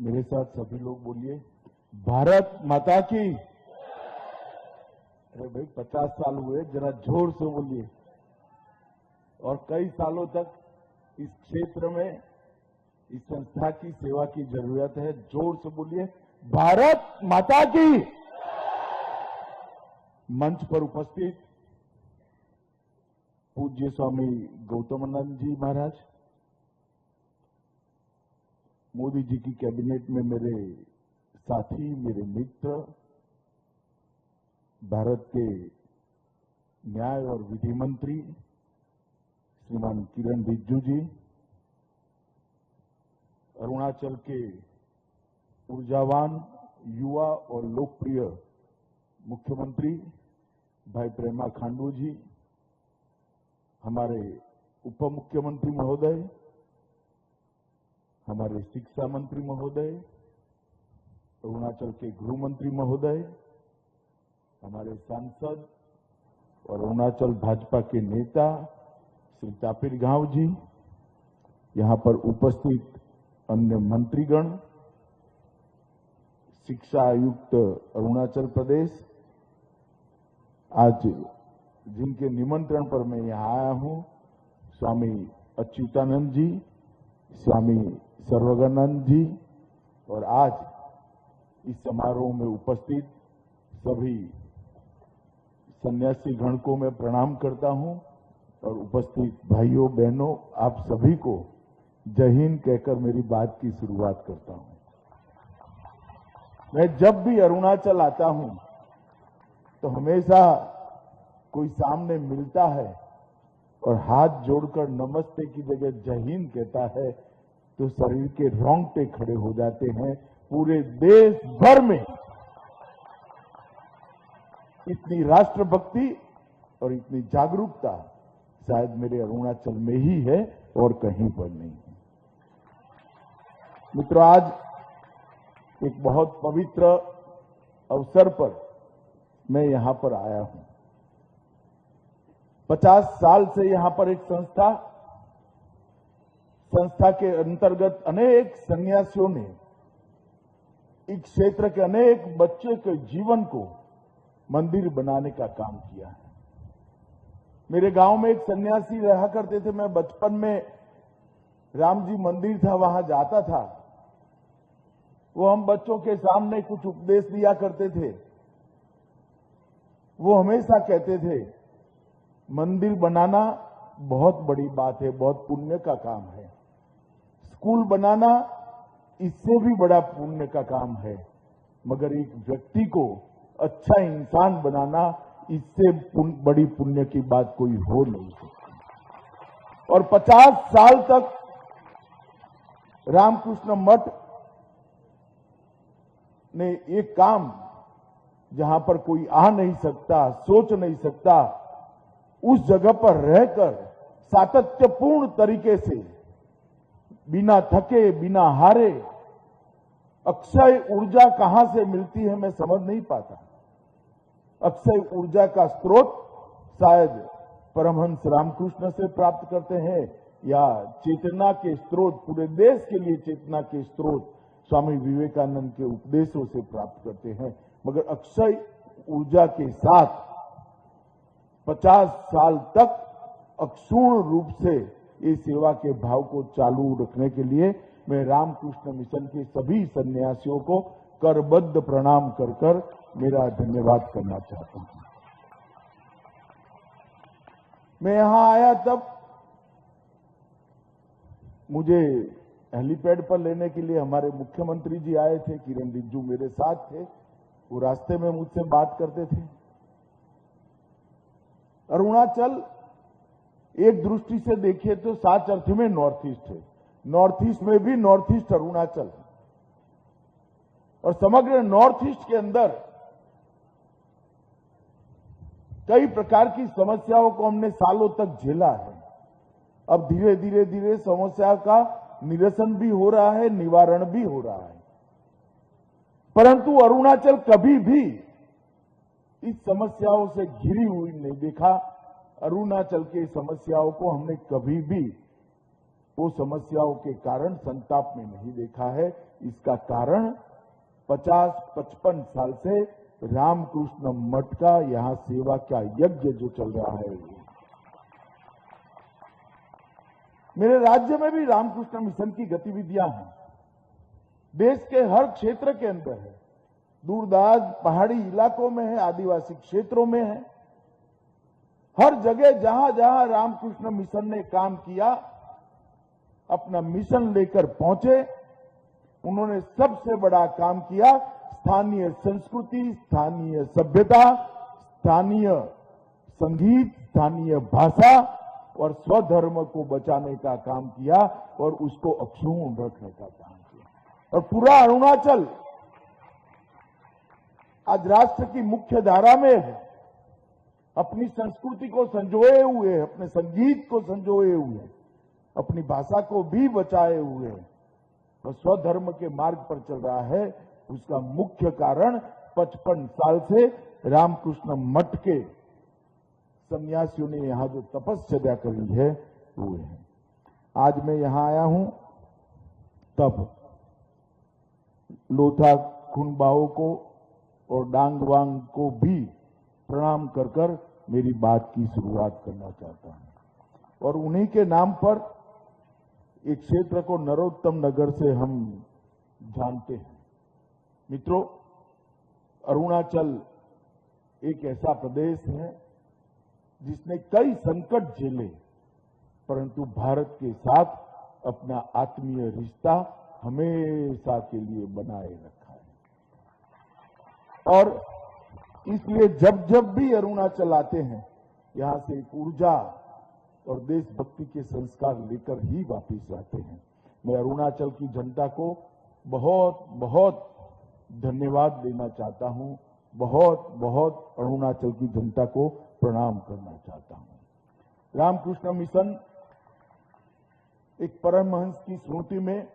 मेरे साथ सभी लोग बोलिए, भारत माता की। अरे भाई 50 साल हुए, जरा जोर से बोलिए। और कई सालों तक इस क्षेत्र में इस संस्था की सेवा की जरूरत है। जोर से बोलिए, भारत माता की। मंच पर उपस्थित पूज्य स्वामी गौतमानंद जी महाराज, मोदी जी की कैबिनेट में मेरे साथी, मेरे मित्र, भारत के न्याय और विधि मंत्री श्रीमान किरण रिजिजू जी, अरुणाचल के ऊर्जावान, युवा और लोकप्रिय मुख्यमंत्री भाई प्रेमा खांडू जी, हमारे उप मुख्यमंत्री महोदय, हमारे शिक्षा मंत्री महोदय, अरुणाचल के गृह मंत्री महोदय, हमारे सांसद और अरुणाचल भाजपा के नेता श्री तापिर गांव जी, यहां पर उपस्थित अन्य मंत्रीगण, शिक्षा आयुक्त अरुणाचल प्रदेश, आज जिनके निमंत्रण पर मैं यहां आया हूं, स्वामी अच्युतानंद जी, स्वामी सर्वज्ञानंद जी, और आज इस समारोह में उपस्थित सभी सन्यासी गण को मैं प्रणाम करता हूं और उपस्थित भाइयों बहनों, आप सभी को जय हिंद कहकर मेरी बात की शुरुआत करता हूं। मैं जब भी अरुणाचल आता हूं तो हमेशा कोई सामने मिलता है और हाथ जोड़कर नमस्ते की जगह जय हिंद कहता है तो शरीर के रोंगटे खड़े हो जाते हैं। पूरे देश भर में इतनी राष्ट्रभक्ति और इतनी जागरूकता शायद मेरे अरुणाचल में ही है और कहीं पर नहीं है। मित्रों, आज एक बहुत पवित्र अवसर पर मैं यहां पर आया हूं। 50 साल से यहां पर एक संस्था के अंतर्गत अनेक सन्यासियों ने इस क्षेत्र के अनेक बच्चे के जीवन को मंदिर बनाने का काम किया है। मेरे गांव में एक सन्यासी रहा करते थे। मैं बचपन में राम जी मंदिर था, वहां जाता था। वो हम बच्चों के सामने कुछ उपदेश दिया करते थे। वो हमेशा कहते थे, मंदिर बनाना बहुत बड़ी बात है, बहुत पुण्य का काम है। स्कूल बनाना इससे भी बड़ा पुण्य का काम है, मगर एक व्यक्ति को अच्छा इंसान बनाना इससे बड़ी पुण्य की बात कोई हो नहीं सकती। और 50 साल तक रामकृष्ण मठ ने एक काम, जहां पर कोई आ नहीं सकता, सोच नहीं सकता, उस जगह पर रहकर सातत्यपूर्ण तरीके से, बिना थके, बिना हारे, अक्षय ऊर्जा कहां से मिलती है मैं समझ नहीं पाता। अक्षय ऊर्जा का स्रोत शायद परमहंस रामकृष्ण से प्राप्त करते हैं, या चेतना के स्रोत, पूरे देश के लिए चेतना के स्रोत स्वामी विवेकानंद के उपदेशों से प्राप्त करते हैं। मगर अक्षय ऊर्जा के साथ 50 साल तक अक्षुण्ण रूप से ये सेवा के भाव को चालू रखने के लिए मैं रामकृष्ण मिशन के सभी सन्यासियों को करबद्ध प्रणाम कर कर मेरा धन्यवाद करना चाहता हूं। मैं यहां आया तब मुझे हेलीपैड पर लेने के लिए हमारे मुख्यमंत्री जी आए थे, किरण रिजिजू मेरे साथ थे। वो रास्ते में मुझसे बात करते थे। अरुणाचल एक दृष्टि से देखिए तो सात अर्थ में नॉर्थ ईस्ट है। नॉर्थ ईस्ट में भी नॉर्थ ईस्ट अरुणाचल है। और समग्र नॉर्थ ईस्ट के अंदर कई प्रकार की समस्याओं को हमने सालों तक झेला है। अब धीरे धीरे समस्या का निरसन भी हो रहा है, निवारण भी हो रहा है। परंतु अरुणाचल कभी भी इस समस्याओं से घिरी हुई नहीं देखा। अरुणाचल की समस्याओं को हमने कभी भी वो समस्याओं के कारण संताप में नहीं देखा है। इसका कारण 50-55 साल से रामकृष्ण मठ का यहां सेवा का यज्ञ जो चल रहा है। मेरे राज्य में भी रामकृष्ण मिशन की गतिविधियां हैं, देश के हर क्षेत्र के अंदर है, दूरदराज पहाड़ी इलाकों में है, आदिवासी क्षेत्रों में है। हर जगह जहां जहां रामकृष्ण मिशन ने काम किया, अपना मिशन लेकर पहुंचे, उन्होंने सबसे बड़ा काम किया स्थानीय संस्कृति, स्थानीय सभ्यता, स्थानीय संगीत, स्थानीय भाषा और स्वधर्म को बचाने का काम किया और उसको अक्षुण्ण रखने का काम किया। और पूरा अरुणाचल आज राष्ट्र की मुख्य धारा में है, अपनी संस्कृति को संजोए हुए, अपने संगीत को संजोए हुए, अपनी भाषा को भी बचाए हुए और स्वधर्म के मार्ग पर चल रहा है। उसका मुख्य कारण 55 साल से रामकृष्ण मठ के सन्यासियों ने यहां जो तपस्या करी है वो है। आज मैं यहां आया हूं तब लोथा खुनबाओ को और डांगवांग को भी प्रणाम कर कर मेरी बात की शुरुआत करना चाहता हूं। और उन्हीं के नाम पर एक क्षेत्र को नरोत्तम नगर से हम जानते हैं। मित्रों, अरुणाचल एक ऐसा प्रदेश है जिसने कई संकट झेले, परंतु भारत के साथ अपना आत्मीय रिश्ता हमेशा के लिए बनाए रखा है। और इसलिए जब जब भी अरुणाचल आते हैं, यहां से एक ऊर्जा और देशभक्ति के संस्कार लेकर ही वापस आते हैं। मैं अरुणाचल की जनता को बहुत बहुत धन्यवाद देना चाहता हूं, बहुत बहुत अरुणाचल की जनता को प्रणाम करना चाहता हूं। रामकृष्ण मिशन एक परमहंस की स्मृति में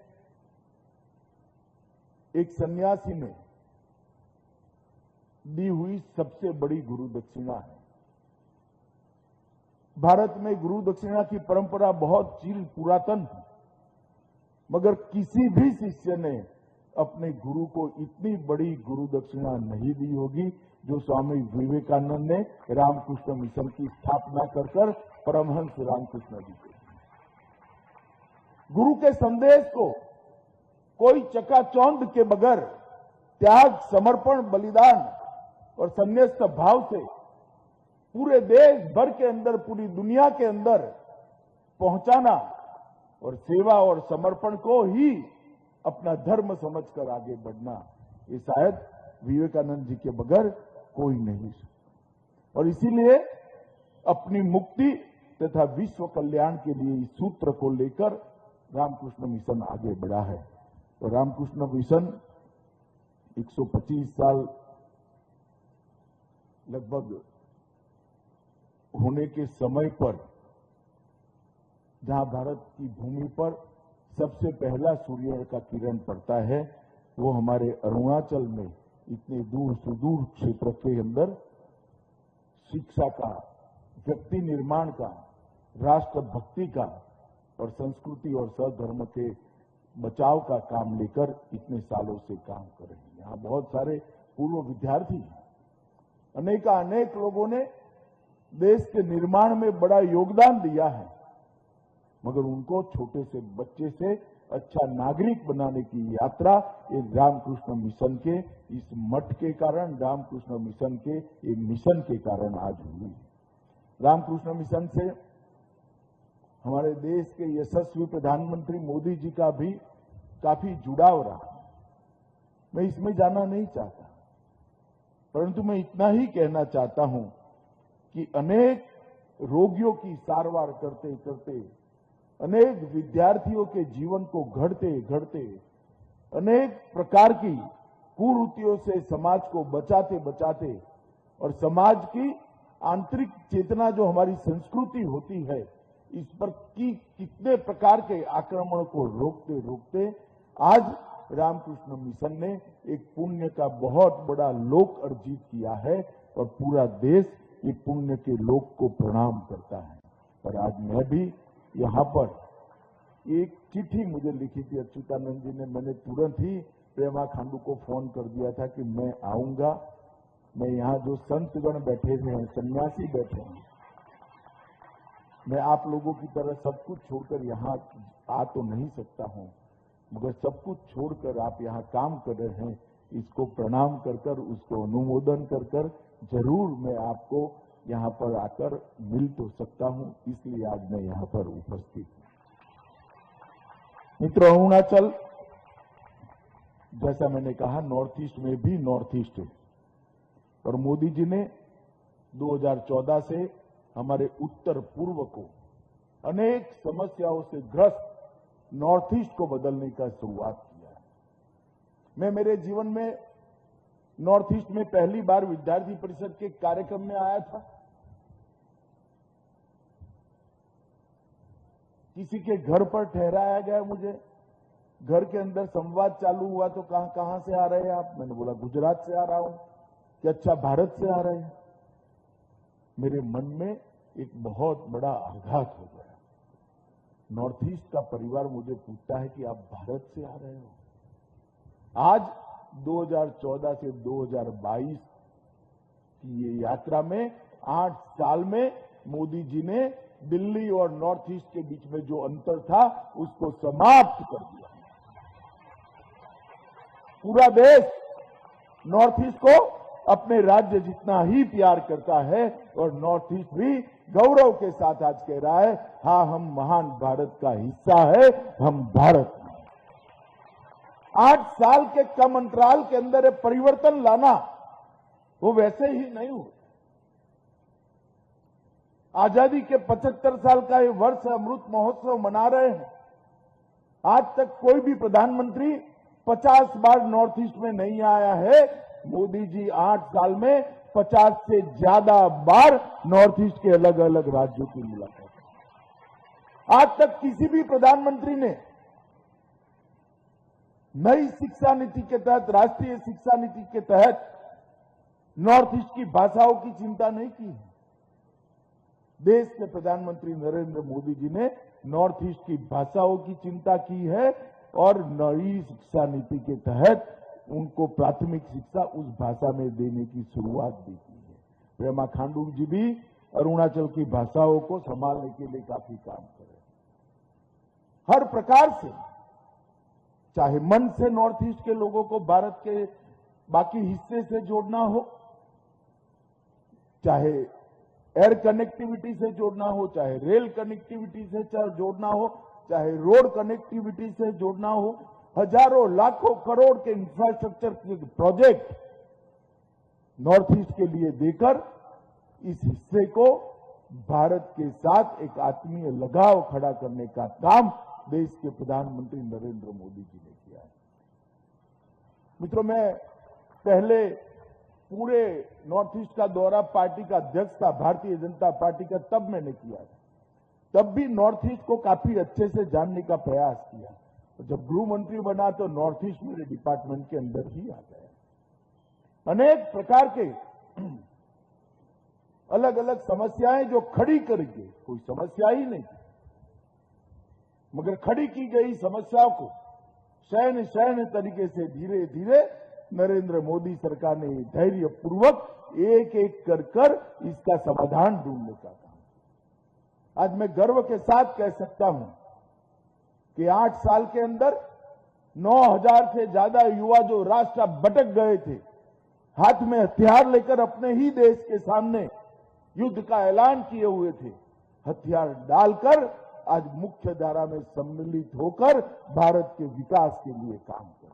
एक सन्यासी ने दी हुई सबसे बड़ी गुरु दक्षिणा है। भारत में गुरु दक्षिणा की परंपरा बहुत चिर पुरातन है, मगर किसी भी शिष्य ने अपने गुरु को इतनी बड़ी गुरु दक्षिणा नहीं दी होगी जो स्वामी विवेकानंद ने रामकृष्ण मिशन की स्थापना कर परमहंस रामकृष्ण जी को। गुरु के संदेश को कोई चकाचौंध के बगैर त्याग, समर्पण, बलिदान और संन्यास्त भाव से पूरे देश भर के अंदर, पूरी दुनिया के अंदर पहुंचाना और सेवा और समर्पण को ही अपना धर्म समझकर आगे बढ़ना, ये शायद विवेकानंद जी के बगैर कोई नहीं। और इसीलिए अपनी मुक्ति तथा विश्व कल्याण के लिए इस सूत्र को लेकर रामकृष्ण मिशन आगे बढ़ा है। और रामकृष्ण मिशन 125 साल लगभग होने के समय पर, जहां भारत की भूमि पर सबसे पहला सूर्य का किरण पड़ता है, वो हमारे अरुणाचल में इतने दूर सुदूर क्षेत्र के अंदर शिक्षा का, व्यक्ति निर्माण का, राष्ट्र भक्ति का और संस्कृति और सधर्म के बचाव का काम लेकर इतने सालों से काम कर रहे हैं। यहाँ बहुत सारे पूर्व विद्यार्थी हैं, अनेक लोगों ने देश के निर्माण में बड़ा योगदान दिया है, मगर उनको छोटे से बच्चे से अच्छा नागरिक बनाने की यात्रा ये रामकृष्ण मिशन के इस मठ के कारण, रामकृष्ण मिशन के ये मिशन के कारण आज हुई। रामकृष्ण मिशन से हमारे देश के यशस्वी प्रधानमंत्री मोदी जी का भी काफी जुड़ाव रहा। मैं इसमें जाना नहीं चाहता, परंतु मैं इतना ही कहना चाहता हूं कि अनेक रोगियों की सारवार करते करते, अनेक विद्यार्थियों के जीवन को गढ़ते गढ़ते, अनेक प्रकार की कुरीतियों से समाज को बचाते बचाते और समाज की आंतरिक चेतना जो हमारी संस्कृति होती है, इस पर की कितने प्रकार के आक्रमण को रोकते रोकते आज रामकृष्ण मिशन ने एक पुण्य का बहुत बड़ा लोक अर्जित किया है और पूरा देश ये पुण्य के लोक को प्रणाम करता है। और आज मैं भी यहाँ पर एक चिट्ठी मुझे लिखी थी अच्युतानंद जी ने। मैंने तुरंत ही प्रेमा खांडू को फोन कर दिया था कि मैं आऊंगा। मैं यहाँ जो संतगण बैठे हुए हैं, सन्यासी बैठे हैं, मैं आप लोगों की तरह सब कुछ छोड़कर यहाँ आ तो नहीं सकता हूँ, मगर सब कुछ छोड़कर आप यहाँ काम कर रहे हैं, इसको प्रणाम कर कर, उसको अनुमोदन कर कर जरूर मैं आपको यहाँ पर आकर मिल तो सकता हूँ, इसलिए आज मैं यहाँ पर उपस्थित हूँ। मित्रों, अरुणाचल जैसा मैंने कहा नॉर्थ ईस्ट में भी नॉर्थ ईस्ट है, और मोदी जी ने 2014 से हमारे उत्तर पूर्व को अनेक समस्याओं से ग्रस्त नॉर्थ ईस्ट को बदलने का शुरुआत किया है। मैं मेरे जीवन में नॉर्थ ईस्ट में पहली बार विद्यार्थी परिषद के कार्यक्रम में आया था। किसी के घर पर ठहराया गया मुझे, घर के अंदर संवाद चालू हुआ तो कहां से आ रहे हैं आप? मैंने बोला गुजरात से आ रहा हूं। कि अच्छा, भारत से आ रहे हैं? मेरे मन में एक बहुत बड़ा आघात हो गया। नॉर्थ ईस्ट का परिवार मुझे पूछता है कि आप भारत से आ रहे हो? आज 2014 से 2022 की ये यात्रा में 8 साल में मोदी जी ने दिल्ली और नॉर्थ ईस्ट के बीच में जो अंतर था उसको समाप्त कर दिया। पूरा देश नॉर्थ ईस्ट को अपने राज्य जितना ही प्यार करता है, और नॉर्थ ईस्ट भी गौरव के साथ आज कह रहा है, हाँ, हम महान भारत का हिस्सा है, हम भारत हैं। 8 साल के कम अंतराल के अंदर परिवर्तन लाना वो वैसे ही नहीं हुआ। आजादी के 75 साल का ये वर्ष अमृत महोत्सव मना रहे हैं। आज तक कोई भी प्रधानमंत्री 50 बार नॉर्थ ईस्ट में नहीं आया है। मोदी जी 8 साल में 50 से ज्यादा बार नॉर्थ ईस्ट के अलग अलग राज्यों की मुलाकात। आज तक किसी भी प्रधानमंत्री ने नई शिक्षा नीति के तहत, राष्ट्रीय शिक्षा नीति के तहत नॉर्थ ईस्ट की भाषाओं की चिंता नहीं की है। देश के प्रधानमंत्री नरेंद्र मोदी जी ने नॉर्थ ईस्ट की भाषाओं की चिंता की है, और नई शिक्षा नीति के तहत उनको प्राथमिक शिक्षा उस भाषा में देने की शुरुआत भी की है। प्रेमा खांडू जी भी अरुणाचल की भाषाओं को संभालने के लिए काफी काम कर रहे हैं। हर प्रकार से, चाहे मन से नॉर्थ ईस्ट के लोगों को भारत के बाकी हिस्से से जोड़ना हो, चाहे एयर कनेक्टिविटी से जोड़ना हो, चाहे रेल कनेक्टिविटी से जोड़ना हो, चाहे रोड कनेक्टिविटी से जोड़ना हो, हजारों लाखों करोड़ के इंफ्रास्ट्रक्चर के प्रोजेक्ट नॉर्थ ईस्ट के लिए देकर इस हिस्से को भारत के साथ एक आत्मीय लगाव खड़ा करने का काम देश के प्रधानमंत्री नरेंद्र मोदी जी ने किया है। मित्रों, मैं पहले पूरे नॉर्थ ईस्ट का दौरा पार्टी का अध्यक्ष था, भारतीय जनता पार्टी का, तब मैंने किया था। तब भी नॉर्थ ईस्ट को काफी अच्छे से जानने का प्रयास किया। तो जब गृह मंत्री बना तो नॉर्थ ईस्ट मेरे डिपार्टमेंट के अंदर ही आ गया। अनेक प्रकार के अलग अलग समस्याएं जो खड़ी करके, कोई समस्या ही नहीं थी, मगर खड़ी की गई समस्याओं को शयन तरीके से धीरे धीरे नरेंद्र मोदी सरकार ने धैर्यपूर्वक एक एक कर इसका समाधान ढूंढने का काम। आज मैं गर्व के साथ कह सकता हूं कि 8 साल के अंदर 9,000 से ज्यादा युवा जो रास्ता भटक गए थे, हाथ में हथियार लेकर अपने ही देश के सामने युद्ध का ऐलान किए हुए थे, हथियार डालकर आज मुख्य धारा में सम्मिलित होकर भारत के विकास के लिए काम कर रहे हैं।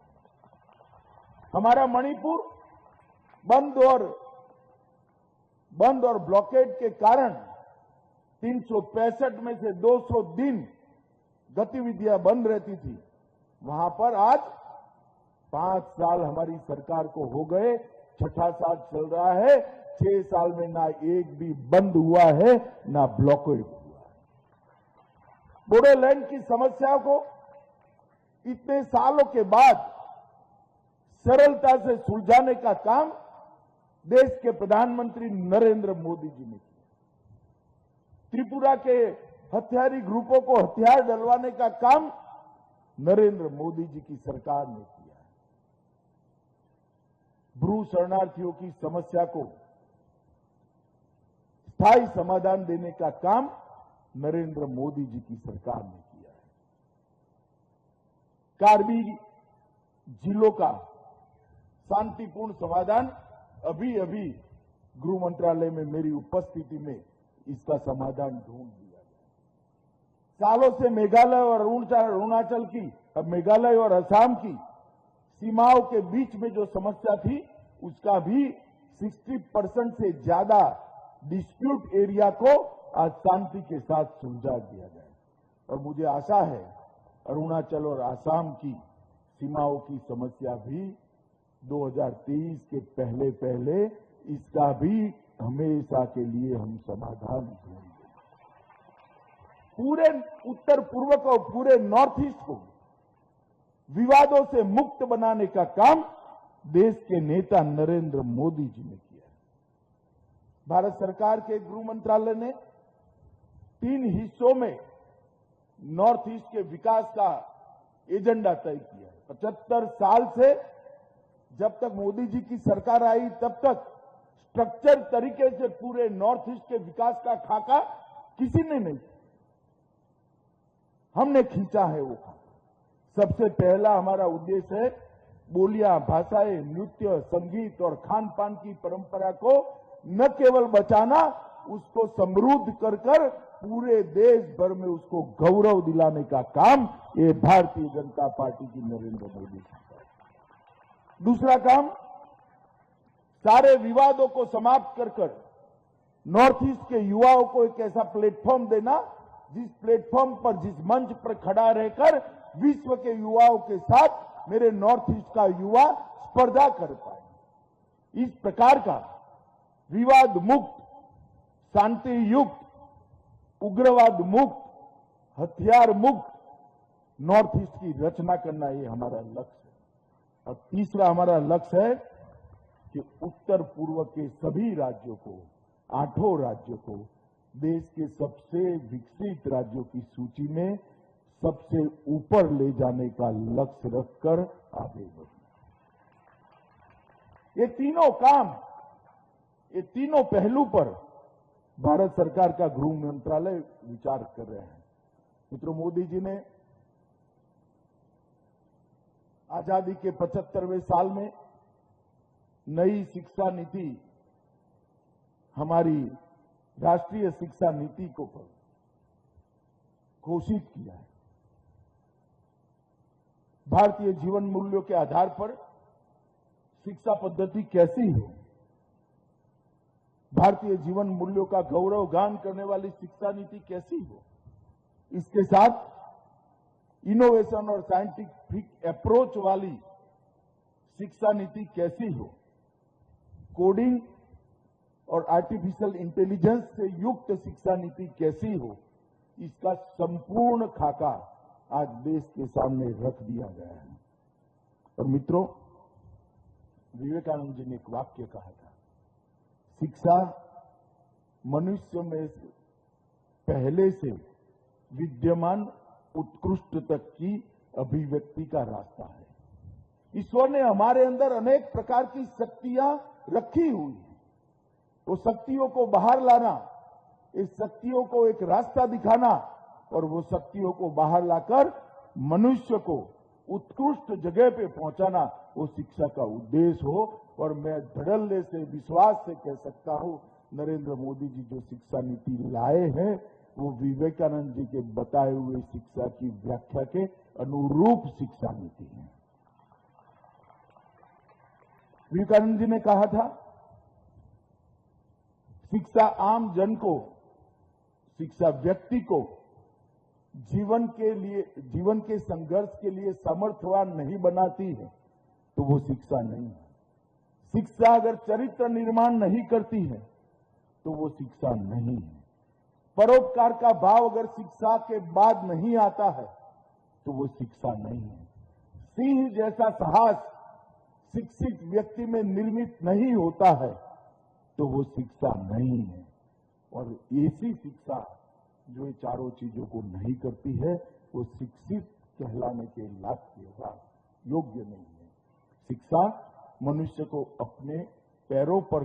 हमारा मणिपुर बंद और ब्लॉकेड के कारण 365 में से 200 दिन गतिविधियां बंद रहती थी। वहां पर आज 5 साल हमारी सरकार को हो गए, छठा साल चल रहा है। 6 साल में ना एक भी बंद हुआ है, ना ब्लॉकेड हुआ है। बोडोलैंड की समस्या को इतने सालों के बाद सरलता से सुलझाने का काम देश के प्रधानमंत्री नरेंद्र मोदी जी ने किया। त्रिपुरा के हथियारी ग्रुपों को हथियार डलवाने का काम नरेंद्र मोदी जी की सरकार ने किया है। ब्रू शरणार्थियों की समस्या को स्थायी समाधान देने का काम नरेंद्र मोदी जी की सरकार ने किया है। कार्बी जिलों का शांतिपूर्ण समाधान अभी अभी गृह मंत्रालय में मेरी उपस्थिति में इसका समाधान ढूंढ दिया गया। सालों से मेघालय और अरुणाचल की, अब मेघालय और असम की सीमाओं के बीच में जो समस्या थी उसका भी 60% से ज्यादा डिस्प्यूट एरिया को आज शांति के साथ सुलझा दिया गया। और मुझे आशा है अरुणाचल और असम की सीमाओं की समस्या भी 2023 के पहले पहले इसका भी हमेशा के लिए हम समाधान ढूंढेंगे। पूरे उत्तर पूर्व को, पूरे नॉर्थ ईस्ट को विवादों से मुक्त बनाने का काम देश के नेता नरेंद्र मोदी जी ने किया है। भारत सरकार के गृह मंत्रालय ने 3 हिस्सों में नॉर्थ ईस्ट के विकास का एजेंडा तय किया है। 75 साल से जब तक मोदी जी की सरकार आई तब तक स्ट्रक्चर तरीके से पूरे नॉर्थ ईस्ट के विकास का खाका किसी ने नहीं, हमने खींचा है वो खाका। सबसे पहला हमारा उद्देश्य है बोलियां, भाषाएं, नृत्य, संगीत और खान पान की परंपरा को न केवल बचाना, उसको समृद्ध कर कर पूरे देश भर में उसको गौरव दिलाने का काम ये भारतीय जनता पार्टी की नरेंद्र मोदी सरकार। दूसरा काम, सारे विवादों को समाप्त कर कर नॉर्थ ईस्ट के युवाओं को एक ऐसा प्लेटफॉर्म देना जिस प्लेटफॉर्म पर, जिस मंच पर खड़ा रहकर विश्व के युवाओं के साथ मेरे नॉर्थ ईस्ट का युवा स्पर्धा कर पाए। इस प्रकार का विवाद मुक्त, शांति युक्त, उग्रवाद मुक्त, हथियार मुक्त नॉर्थ ईस्ट की रचना करना ये हमारा लक्ष्य है। और तीसरा हमारा लक्ष्य है कि उत्तर पूर्व के सभी राज्यों को, 8 राज्यों को देश के सबसे विकसित राज्यों की सूची में सबसे ऊपर ले जाने का लक्ष्य रखकर आगे बढ़ना। ये तीनों काम, ये तीनों पहलू पर भारत सरकार का गृह मंत्रालय विचार कर रहे हैं। मित्रों, मोदी जी ने आजादी के 75वें साल में नई शिक्षा नीति, हमारी राष्ट्रीय शिक्षा नीति को घोषित किया है। भारतीय जीवन मूल्यों के आधार पर शिक्षा पद्धति कैसी हो, भारतीय जीवन मूल्यों का गौरव गान करने वाली शिक्षा नीति कैसी हो, इसके साथ इनोवेशन और साइंटिफिक अप्रोच वाली शिक्षा नीति कैसी हो, कोडिंग और आर्टिफिशियल इंटेलिजेंस से युक्त शिक्षा नीति कैसी हो, इसका संपूर्ण खाका आज देश के सामने रख दिया गया है। और मित्रों, विवेकानंद जी ने एक वाक्य कहा था, शिक्षा मनुष्य में पहले से विद्यमान उत्कृष्ट तक की अभिव्यक्ति का रास्ता है। ईश्वर ने हमारे अंदर अनेक प्रकार की शक्तियां रखी हुई है। वो शक्तियों को बाहर लाना, इस शक्तियों को एक रास्ता दिखाना और वो शक्तियों को बाहर लाकर मनुष्य को उत्कृष्ट जगह पे पहुंचाना, वो शिक्षा का उद्देश्य हो। और मैं धड़ल्ले से, विश्वास से कह सकता हूं, नरेंद्र मोदी जी जो शिक्षा नीति लाए हैं वो विवेकानंद जी के बताए हुए शिक्षा की व्याख्या के अनुरूप शिक्षा नीति है। विवेकानंद जी ने कहा था, शिक्षा आम जन को, शिक्षा व्यक्ति को जीवन के संघर्ष के लिए समर्थवान नहीं बनाती है तो वो शिक्षा नहीं है। शिक्षा अगर चरित्र निर्माण नहीं करती है तो वो शिक्षा नहीं है। परोपकार का भाव अगर शिक्षा के बाद नहीं आता है तो वो शिक्षा नहीं है। सिंह जैसा साहस शिक्षित व्यक्ति में निर्मित नहीं होता है तो वो शिक्षा नहीं है। और ऐसी शिक्षा जो ये चारों चीजों को नहीं करती है वो शिक्षित कहलाने के योग्य नहीं है। शिक्षा मनुष्य को अपने पैरों पर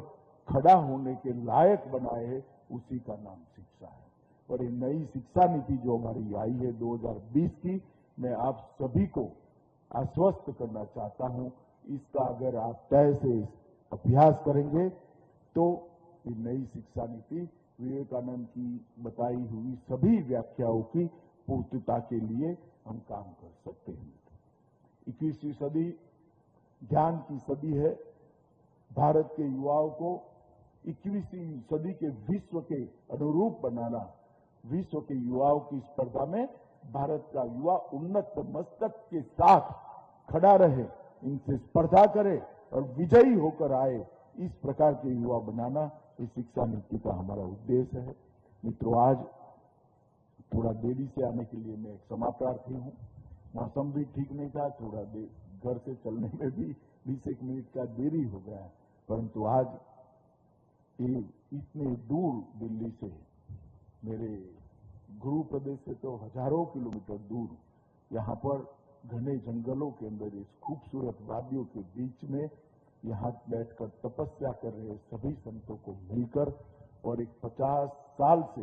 खड़ा होने के लायक बनाए, उसी का नाम शिक्षा है। और ये नई शिक्षा नीति जो हमारी आई है 2020 की, मैं आप सभी को आश्वस्त करना चाहता हूं, इसका अगर आप तय से अभ्यास करेंगे तो ये नई शिक्षा नीति विवेकानंद की बताई हुई सभी व्याख्याओं की पूर्तता के लिए हम काम कर सकते हैं। 21वीं सदी ज्ञान की सदी है। भारत के युवाओं को 21वीं सदी के विश्व के अनुरूप बनाना, विश्व के युवाओं की स्पर्धा में भारत का युवा उन्नत मस्तक के साथ खड़ा रहे, इनसे स्पर्धा करे और विजयी होकर आए, इस प्रकार के युवा बनाना इस शिक्षा नीति का हमारा उद्देश्य है। मित्रों, आज थोड़ा देरी से आने के लिए मैं क्षमा प्रार्थी हूं। मौसम भी ठीक नहीं था, थोड़ा घर से चलने में भी 20 मिनट का देरी हो गया, परंतु आज ये इतने दूर दिल्ली से, मेरे गुरु प्रदेश से तो हजारों किलोमीटर दूर, यहाँ पर घने जंगलों के अंदर इस खूबसूरत वादियों के बीच में यहाँ बैठकर तपस्या कर रहे सभी संतों को मिलकर और एक 50 साल से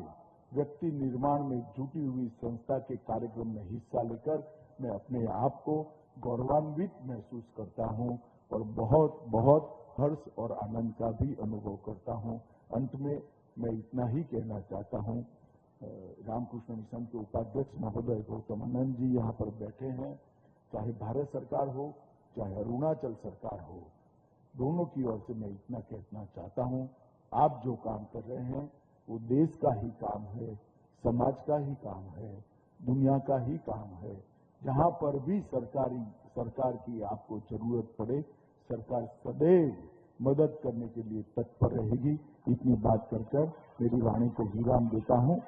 व्यक्ति निर्माण में जुटी हुई संस्था के कार्यक्रम में हिस्सा लेकर मैं अपने आप को गौरवान्वित महसूस करता हूं और बहुत बहुत हर्ष और आनंद का भी अनुभव करता हूं। अंत में मैं इतना ही कहना चाहता हूं, रामकृष्ण मिशन के उपाध्यक्ष महोदय गौतम आनंद जी यहाँ पर बैठे हैं, चाहे भारत सरकार हो चाहे अरुणाचल सरकार हो, दोनों की ओर से मैं इतना कहना चाहता हूं, आप जो काम कर रहे हैं वो देश का ही काम है, समाज का ही काम है, दुनिया का ही काम है। जहां पर भी सरकार की आपको जरूरत पड़े, सरकार सदैव मदद करने के लिए तत्पर रहेगी। इतनी बात कर मेरी वाणी को विराम देता हूं।